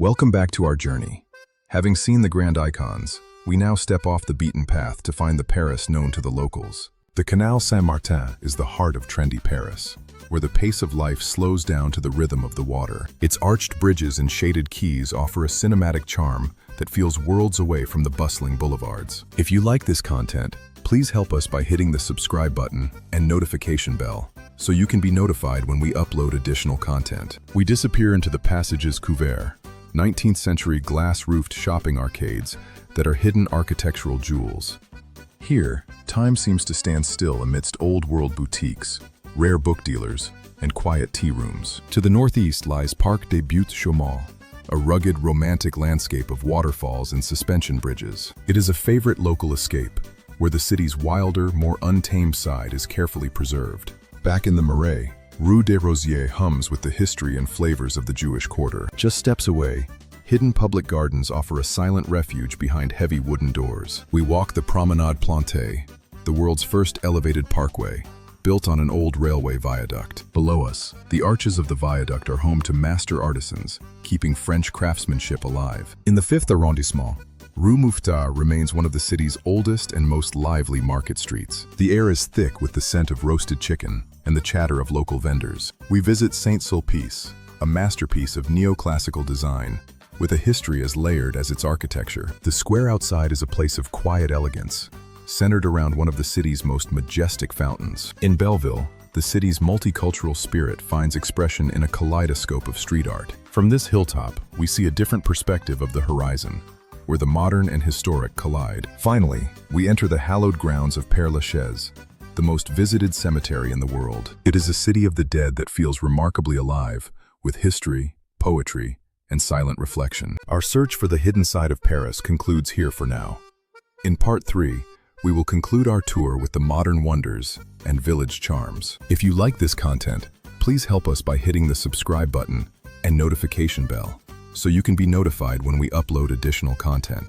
Welcome back to our journey. Having seen the grand icons, we now step off the beaten path to find the Paris known to the locals. The Canal Saint-Martin is the heart of trendy Paris, where the pace of life slows down to the rhythm of the water. Its arched bridges and shaded quays offer a cinematic charm that feels worlds away from the bustling boulevards. If you like this content, please help us by hitting the subscribe button and notification bell, so you can be notified when we upload additional content. We disappear into the passages couverts, 19th century glass-roofed shopping arcades that are hidden architectural jewels. Here, time seems to stand still amidst old-world boutiques, rare book dealers, and quiet tea rooms. To the northeast lies Parc des Buttes-Chaumont, a rugged, romantic landscape of waterfalls and suspension bridges. It is a favorite local escape, where the city's wilder, more untamed side is carefully preserved. Back in the Marais, Rue des Rosiers hums with the history and flavors of the Jewish quarter. Just steps away, hidden public gardens offer a silent refuge behind heavy wooden doors. We walk the Promenade Plantée, the world's first elevated parkway, built on an old railway viaduct. Below us, the arches of the viaduct are home to master artisans, keeping French craftsmanship alive. In the 5th arrondissement, Rue Mouffetard remains one of the city's oldest and most lively market streets. The air is thick with the scent of roasted chicken and the chatter of local vendors. We visit Saint-Sulpice, a masterpiece of neoclassical design, with a history as layered as its architecture. The square outside is a place of quiet elegance, centered around one of the city's most majestic fountains. In Belleville, the city's multicultural spirit finds expression in a kaleidoscope of street art. From this hilltop, we see a different perspective of the horizon, where the modern and historic collide. Finally, we enter the hallowed grounds of Père Lachaise, the most visited cemetery in the world. It is a city of the dead that feels remarkably alive, with history, poetry, and silent reflection. Our search for the hidden side of Paris concludes here for now. In part 3, we will conclude our tour with the modern wonders and village charms. If you like this content, please help us by hitting the subscribe button and notification bell, so you can be notified when we upload additional content.